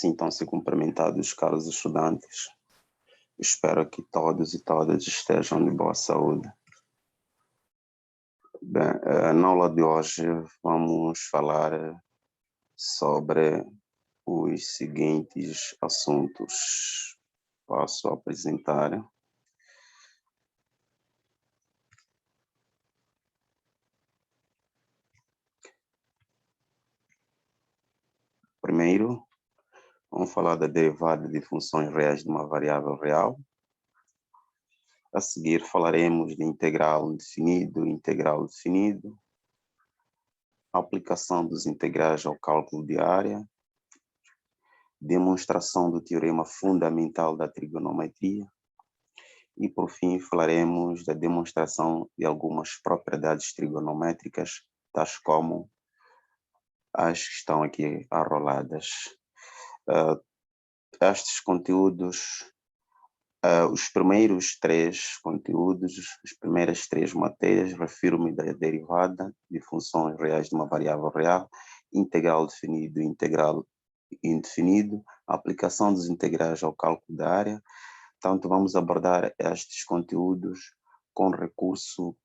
Sintam-se cumprimentados, caros estudantes. Espero que todos e todas estejam de boa saúde. Bem, na aula de hoje vamos falar sobre os seguintes assuntos. Passo a apresentar. Primeiro, vamos falar da derivada de funções reais de uma variável real. A seguir, falaremos de integral indefinido, a aplicação dos integrais ao cálculo de área, demonstração do teorema fundamental da trigonometria e, por fim, falaremos da demonstração de algumas propriedades trigonométricas, tais como as que estão aqui arroladas. Estes conteúdos, os primeiros três conteúdos, as primeiras três matérias, refiro-me da derivada de funções reais de uma variável real, integral definido e integral indefinido, a aplicação dos integrais ao cálculo da área. Portanto, vamos abordar estes conteúdos com recurso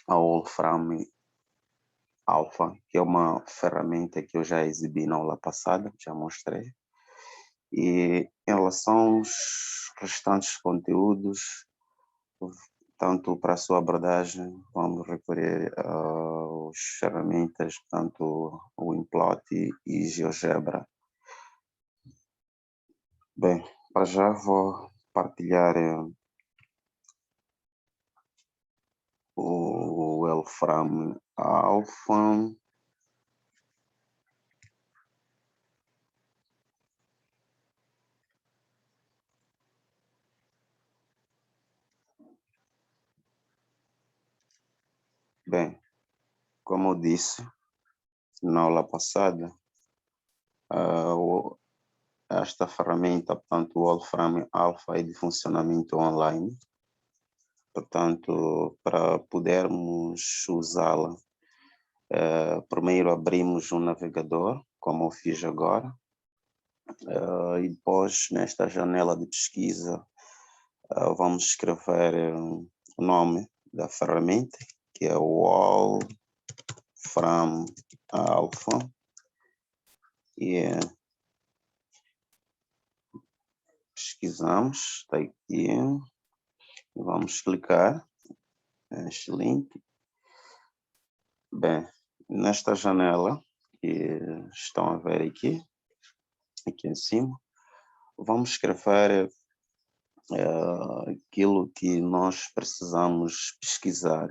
ao Wolfram Alpha, que é uma ferramenta que eu já exibi na aula passada, já mostrei. E em relação aos restantes conteúdos, tanto para a sua abordagem, vamos recorrer às ferramentas, tanto o Winplot e GeoGebra. Bem, para já vou partilhar o Wolfram Alpha. Bem, como eu disse na aula passada, esta ferramenta, portanto, o Wolfram Alpha é de funcionamento online. Portanto, para podermos usá-la, primeiro abrimos um navegador, como eu fiz agora, e depois, nesta janela de pesquisa, vamos escrever o nome da ferramenta, que é o Wolfram Alpha, e pesquisamos, está aqui, vamos clicar neste link. Bem, nesta janela que estão a ver aqui em cima, vamos escrever aquilo que nós precisamos pesquisar.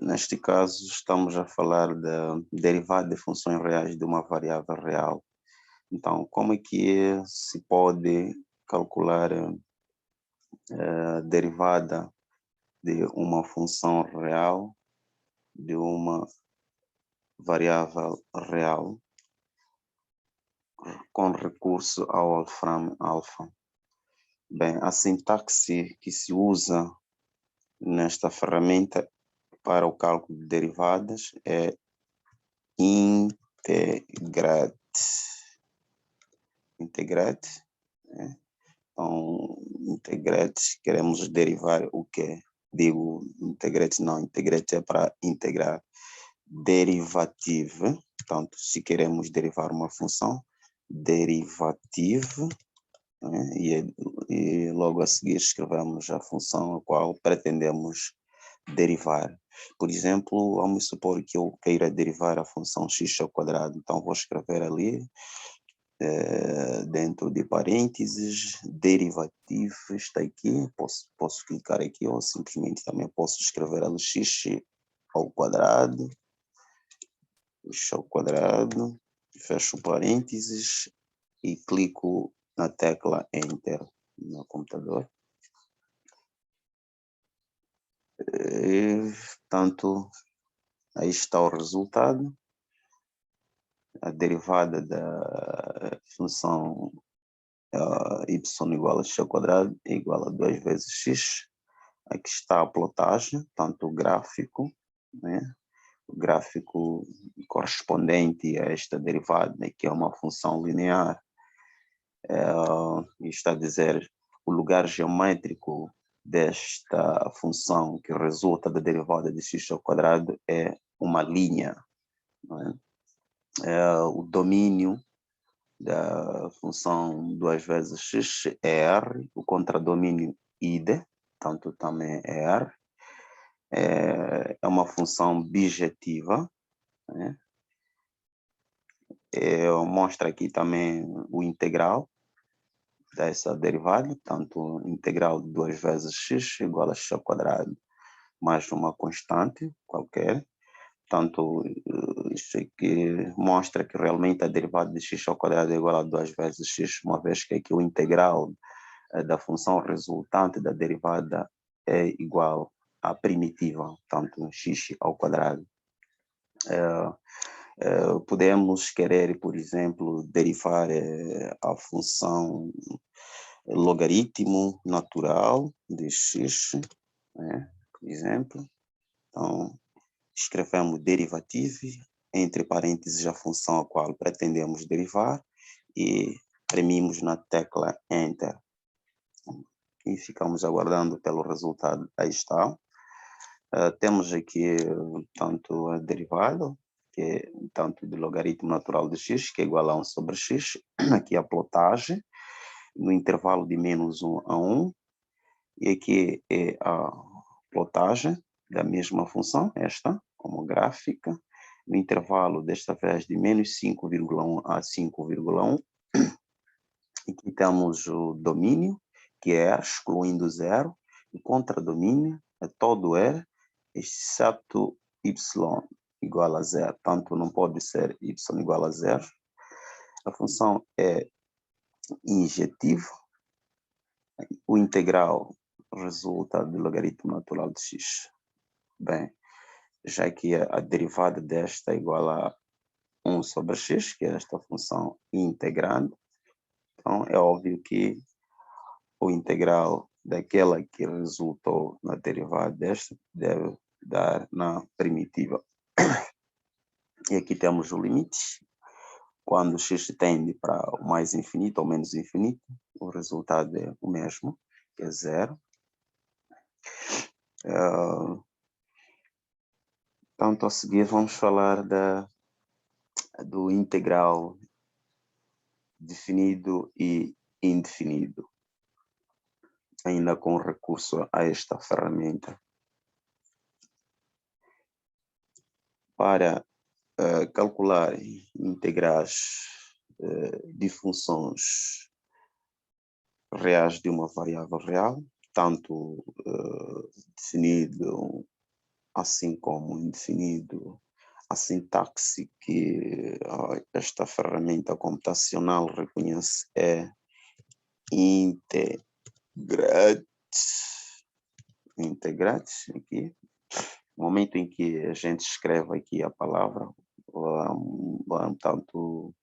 Neste caso, estamos a falar da derivada de funções reais de uma variável real. Então, como é que se pode calcular a derivada de uma função real de uma variável real com recurso ao Wolfram Alpha? Bem, a sintaxe que se usa nesta ferramenta para o cálculo de derivadas é integrate. Integrate, né? Então, integrate, queremos derivar o quê? Digo, integrate não, integrate é para integrar. Derivative, portanto, se queremos derivar uma função, derivative, né? E logo a seguir escrevemos a função a qual pretendemos derivar. Por exemplo, vamos supor que eu queira derivar a função x ao quadrado, então vou escrever ali, dentro de parênteses, derivativo, está aqui, posso clicar aqui ou simplesmente também posso escrever ali x ao quadrado, fecho parênteses e clico na tecla Enter no computador. Portanto, aí está o resultado. A derivada da função y igual a x ao quadrado é igual a 2 vezes x. Aqui está a plotagem, tanto o gráfico, né? gráfico correspondente a esta derivada, né, que é uma função linear. Está a dizer o lugar geométrico desta função que resulta da derivada de x ao quadrado é uma linha. Não é? O domínio da função 2 vezes x é R, o contradomínio id, tanto também é R. É uma função bijetiva, né? Mostra aqui também o integral dessa derivada, tanto integral de 2 vezes x igual a x ao quadrado mais uma constante qualquer. Portanto, isto aqui mostra que realmente a derivada de x ao quadrado é igual a 2 vezes x, uma vez que aqui o integral da função resultante da derivada é igual à primitiva, portanto, x ao quadrado. Podemos querer, por exemplo, derivar a função logaritmo natural de x, né, por exemplo. Então, escrevemos derivativo, entre parênteses a função a qual pretendemos derivar e premimos na tecla Enter. E ficamos aguardando pelo resultado. Aí está. Temos aqui tanto a derivada, que é tanto do logaritmo natural de x, que é igual a 1 sobre x, aqui a plotagem, no intervalo de menos 1 a 1, e aqui é a plotagem da mesma função, esta, como gráfica, no intervalo desta vez de menos 5,1 a 5,1. Aqui temos o domínio, que é R, excluindo zero, e contradomínio é todo R, exceto y igual a zero. Tanto não pode ser y igual a zero. A função é injetiva. O integral resulta do logaritmo natural de x. Bem, já que a derivada desta é igual a 1 sobre x, que é esta função integrando, então é óbvio que o integral daquela que resultou na derivada desta deve dar na primitiva. E aqui temos o limite. Quando x tende para o mais infinito ou menos infinito, o resultado é o mesmo, que é zero. Portanto, a seguir vamos falar do integral definido e indefinido, ainda com recurso a esta ferramenta. Para calcular integrais de funções reais de uma variável real, tanto definido assim como indefinido, a sintaxe que esta ferramenta computacional reconhece é integrate, aqui. No momento em que a gente escreve aqui a palavra, tanto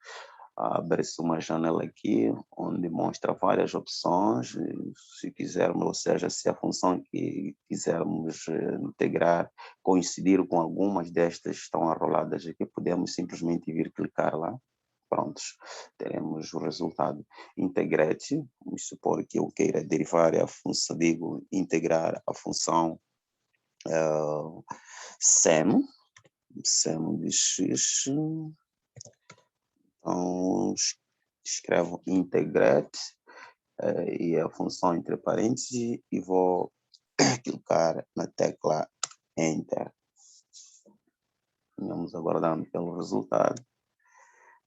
abre-se uma janela aqui, onde mostra várias opções, se quisermos, ou seja, se a função que quisermos integrar coincidir com algumas destas estão arroladas aqui, podemos simplesmente vir clicar lá. Prontos, teremos o resultado. Integrate, vamos supor que eu queira derivar a função, integrar a função sem de x. Então, escrevo integrate e a função entre parênteses e vou clicar na tecla Enter. Vamos aguardando pelo resultado.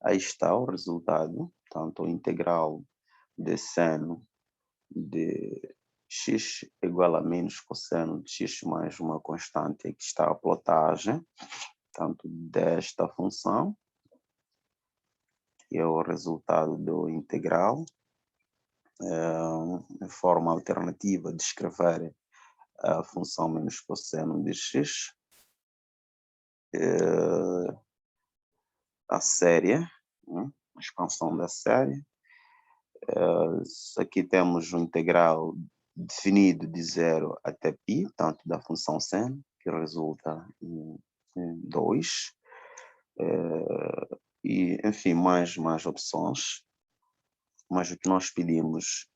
Aí está o resultado, tanto o integral de seno de x igual a menos cosseno de x mais uma constante. Aqui está a plotagem, tanto desta função, que é o resultado do integral. A forma alternativa de escrever a função menos cosseno de x. A série, a expansão da série. Aqui temos o integral definido de 0 até π, tanto da função seno, que resulta 2, e, enfim, mais opções, mas o que nós pedimos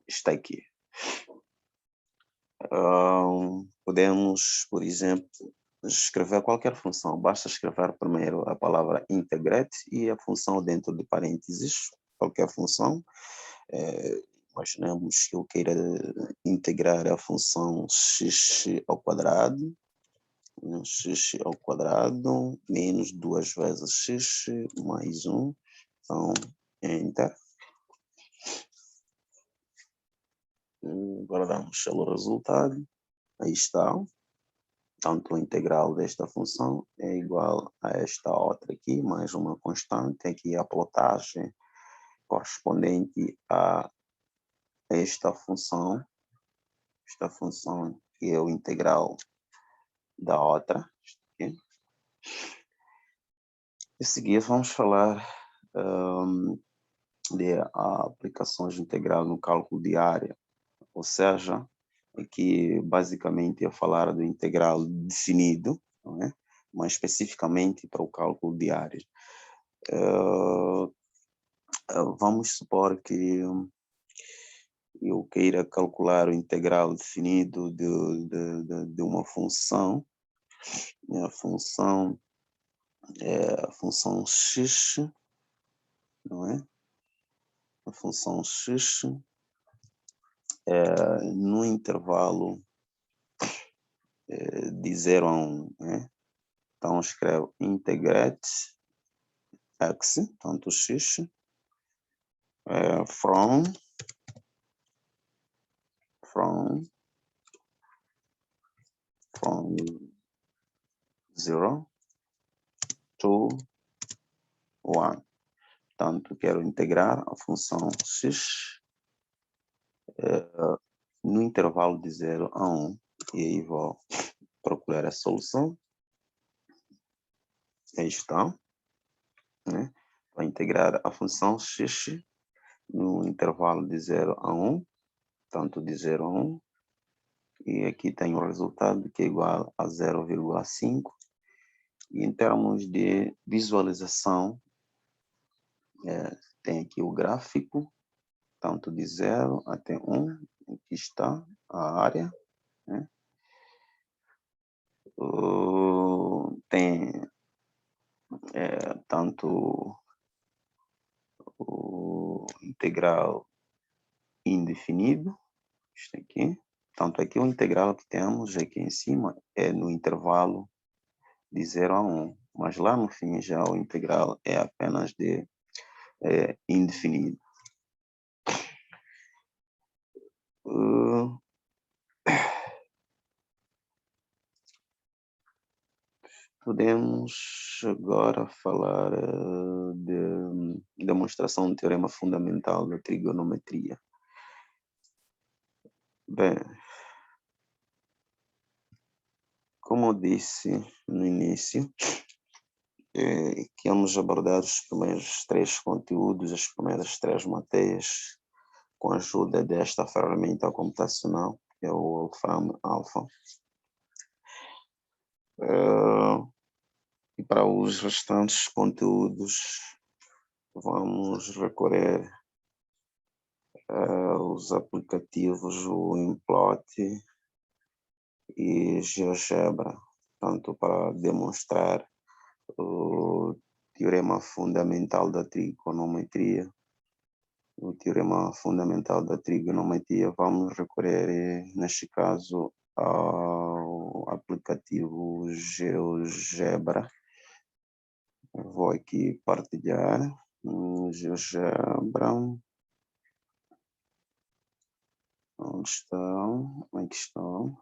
está aqui. Podemos, por exemplo, escrever qualquer função, basta escrever primeiro a palavra integrate e a função dentro de parênteses, qualquer função. Imaginemos que eu queira integrar a função x ao quadrado, x ao quadrado menos 2 vezes x mais 1, então enter. Guardamos o resultado, aí está. Tanto o integral desta função é igual a esta outra aqui, mais uma constante, aqui a plotagem correspondente a esta função que é o integral da outra. Aqui. A seguir vamos falar de aplicações de integral no cálculo de área, ou seja, aqui basicamente é falar do integral definido, não é? Mas especificamente para o cálculo de área. Vamos supor que eu queira calcular o integral definido de uma função. A função é a função x, não é? A função x no intervalo de 0 a 1, né? Então escrevo integrate x, tanto x, from 0 to 1. Portanto, quero integrar a função x no intervalo de 0 a 1. E aí vou procurar a solução. Aí está. Né? Para integrar a função x no intervalo de 0 a 1. Tanto de 0 a 1. E aqui tem o resultado que é igual a 0,5. E em termos de visualização, tem aqui o gráfico, tanto de 0 até 1, aqui está a área. Né? Tem tanto o integral indefinido, isto aqui, tanto aqui o integral que temos aqui em cima é no intervalo de 0 a 1, mas lá no fim já o integral é apenas de indefinido. Podemos agora falar de demonstração do teorema fundamental da trigonometria. Bem, como eu disse no início, que vamos abordar os primeiros 3 conteúdos, as primeiras 3 matérias, com a ajuda desta ferramenta computacional, que é o Wolfram Alpha. E para os restantes conteúdos, vamos recorrer aos aplicativos, o Implot e GeoGebra, tanto para demonstrar o teorema fundamental da trigonometria. O teorema fundamental da trigonometria, vamos recorrer, neste caso, ao aplicativo GeoGebra. Vou aqui partilhar o GeoGebra. Onde estão? Aqui estão.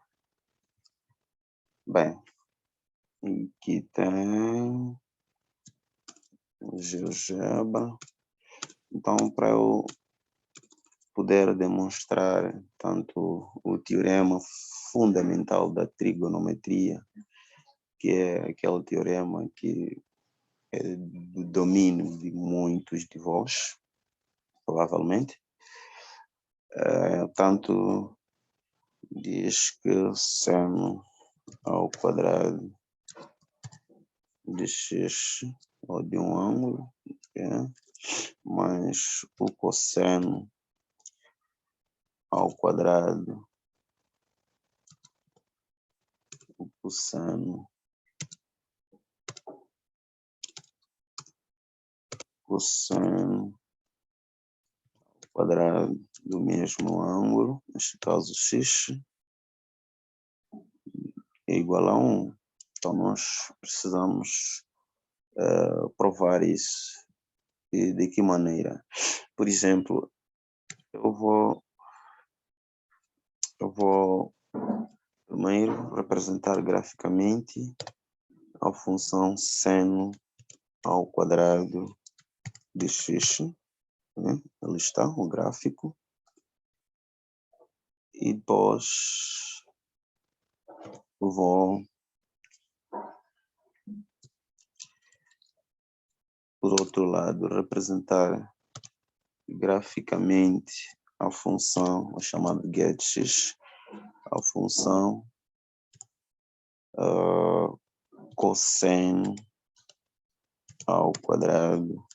Bem, aqui tem o GeoGebra. Então, para eu poder demonstrar tanto o teorema fundamental da trigonometria, que é aquele teorema que é do domínio de muitos de vós, provavelmente, tanto diz que seno ao quadrado de x, ou de um ângulo, mais o cosseno ao quadrado, o cosseno ao quadrado do mesmo ângulo, neste caso x, é igual a 1. Então, nós precisamos provar isso. E de que maneira? Por exemplo, eu vou primeiro representar graficamente a função seno ao quadrado de x. Né? Ali está o gráfico. E depois vou, por outro lado, representar graficamente a função, a chamada getx, a função cosseno ao quadrado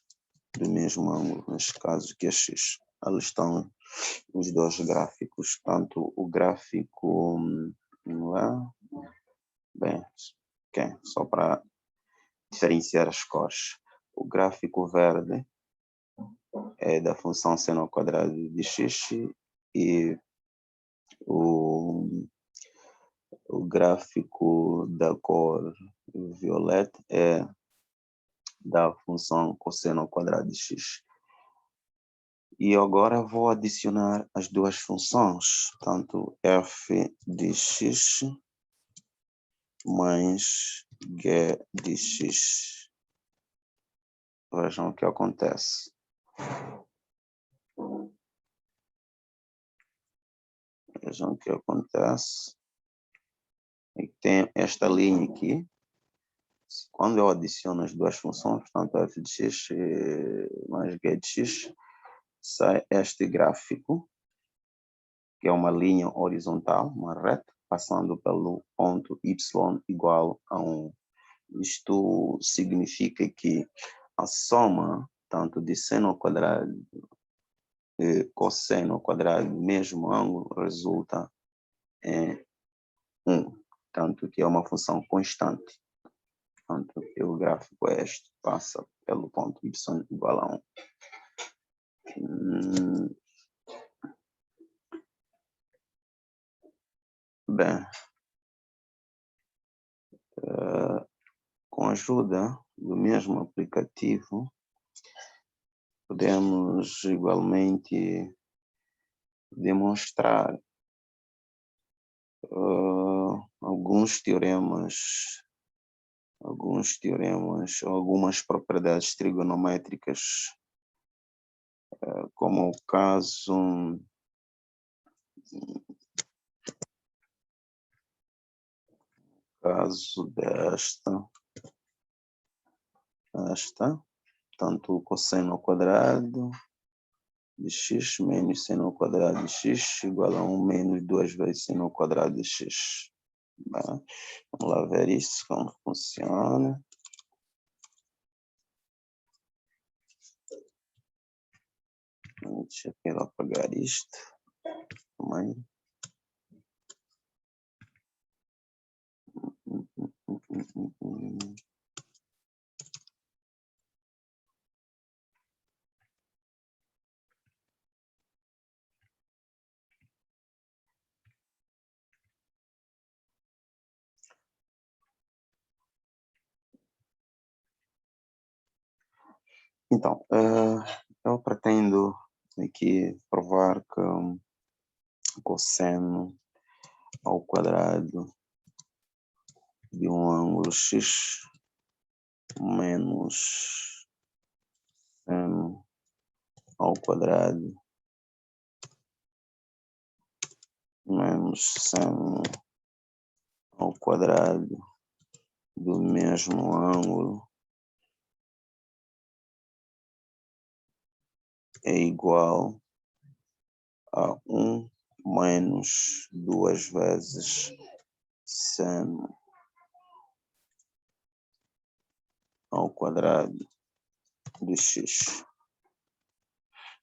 do mesmo ângulo, neste caso que é x. Ali estão os dois gráficos, tanto o gráfico lá, bem, okay, só para diferenciar as cores. O gráfico verde é da função seno ao quadrado de x e o gráfico da cor violeta é da função cosseno ao quadrado de x. E agora vou adicionar as duas funções, tanto f de x mais g de x. Vejam o que acontece. Vejam o que acontece. E tem esta linha aqui. Quando eu adiciono as duas funções, portanto f de x mais g de x, sai este gráfico, que é uma linha horizontal, uma reta, passando pelo ponto y igual a 1. Isto significa que a soma, tanto de seno ao quadrado e cosseno ao quadrado do mesmo ângulo, resulta em 1, tanto que é uma função constante. Portanto, o gráfico é este, passa pelo ponto y igual a 1. Bem, com a ajuda do mesmo aplicativo, podemos igualmente demonstrar alguns teoremas, algumas propriedades trigonométricas, como o caso desta, tanto o cosseno ao quadrado de x menos seno ao quadrado de x igual a 1 menos 2 vezes seno ao quadrado de x. Bem, vamos lá ver isso, como funciona. Deixa eu apagar isto também. Então, eu pretendo aqui provar que cosseno ao quadrado de um ângulo x menos seno ao quadrado menos seno ao quadrado do mesmo ângulo é igual a 1 menos 2 vezes seno ao quadrado de x.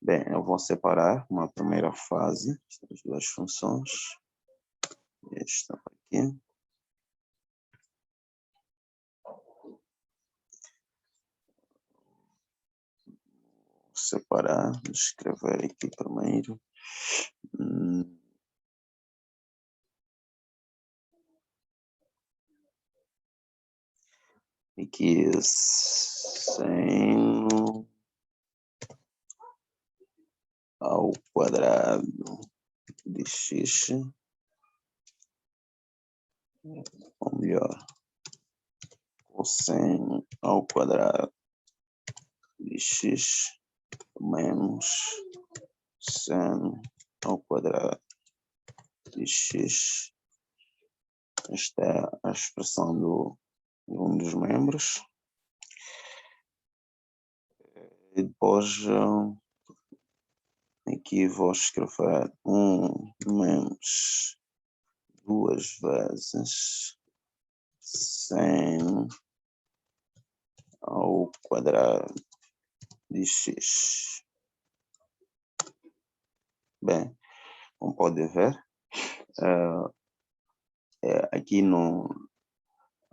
Bem, eu vou separar uma primeira fase, estas duas funções. Esta aqui. Vou separar, vou escrever aqui primeiro. Aqui seno ao quadrado de x, ou melhor, cosseno ao quadrado de x menos seno ao quadrado de x. Esta é a expressão de um dos membros. E depois aqui vou escrever 1 menos 2 vezes seno ao quadrado de x. Bem, como pode ver, aqui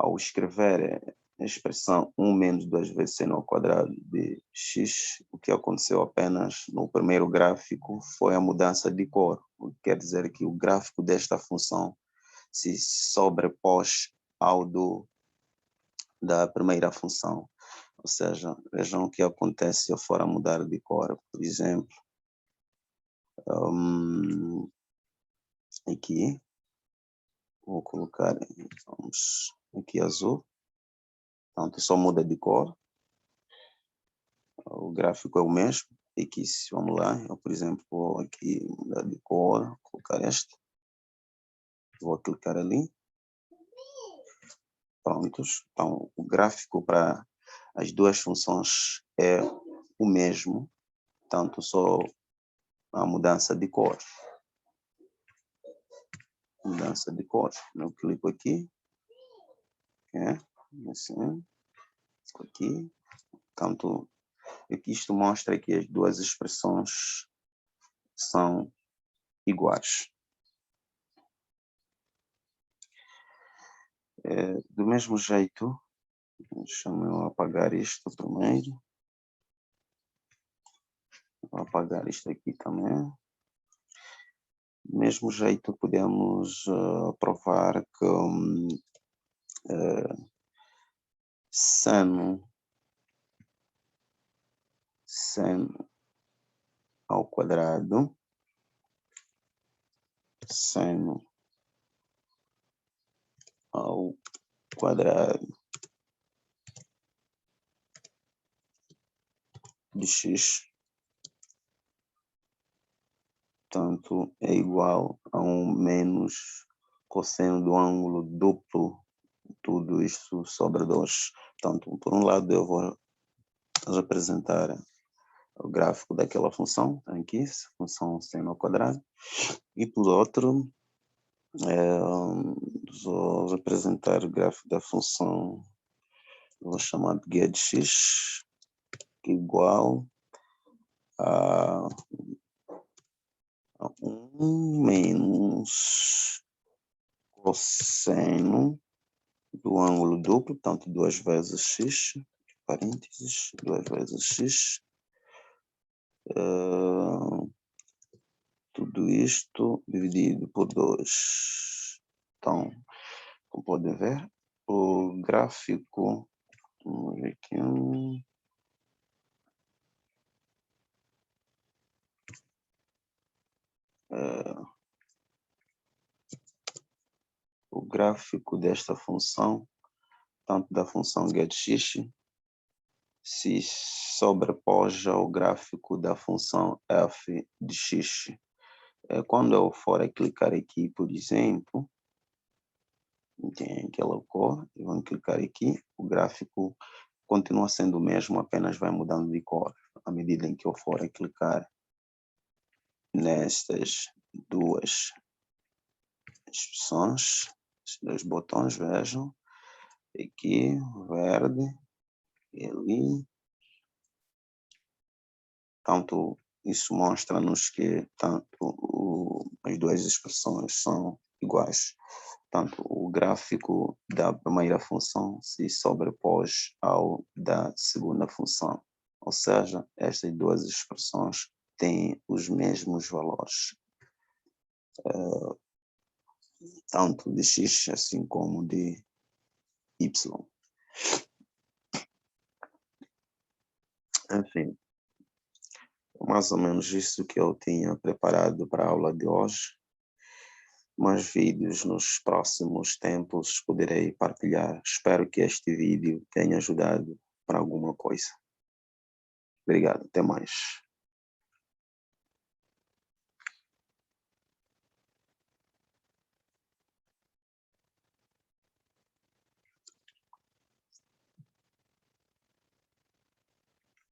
ao escrever a expressão 1 menos 2 vezes seno ao quadrado de x, o que aconteceu apenas no primeiro gráfico foi a mudança de cor, o que quer dizer que o gráfico desta função se sobrepôs ao da primeira função. Ou seja, vejam o que acontece se eu for a mudar de cor. Por exemplo, aqui, vou colocar, vamos, aqui azul. Portanto, só muda de cor. O gráfico é o mesmo. Aqui, vamos lá, eu, por exemplo, vou aqui mudar de cor, colocar este. Vou clicar ali. Prontos. Então, o gráfico para as duas funções é o mesmo, tanto só a mudança de cor. Mudança de cor. Eu clico aqui. Assim. Aqui. Tanto aqui isto mostra que as duas expressões são iguais. Do mesmo jeito, deixa-me apagar isto primeiro. Vou apagar isto aqui também. Do mesmo jeito, podemos provar que seno ao quadrado, seno ao quadrado de x, portanto, é igual a 1 menos cosseno do ângulo duplo, tudo isso sobre 2. Portanto, por um lado, eu vou representar o gráfico daquela função, aqui, função seno ao quadrado, e por outro, vou representar o gráfico da função, vou chamar de g de x, que é igual a 1 menos cosseno do ângulo duplo, portanto, 2 vezes x, parênteses, 2 vezes x, tudo isto dividido por 2. Então, como podem ver, o gráfico, vamos ver aqui, o gráfico desta função, tanto da função g de x, se sobrepôs ao gráfico da função f de x. Quando eu for a clicar aqui, por exemplo, tem aquela cor, eu vou clicar aqui, o gráfico continua sendo o mesmo, apenas vai mudando de cor à medida em que eu for a clicar nestas duas expressões, estes dois botões, vejam, aqui verde ali. Tanto isso mostra-nos que as duas expressões são iguais. Tanto o gráfico da primeira função se sobrepôs ao da segunda função. Ou seja, estas duas expressões têm os mesmos valores, tanto de x assim como de y. Enfim, mais ou menos isso que eu tinha preparado para a aula de hoje. Mais vídeos nos próximos tempos poderei partilhar. Espero que este vídeo tenha ajudado para alguma coisa. Obrigado, até mais.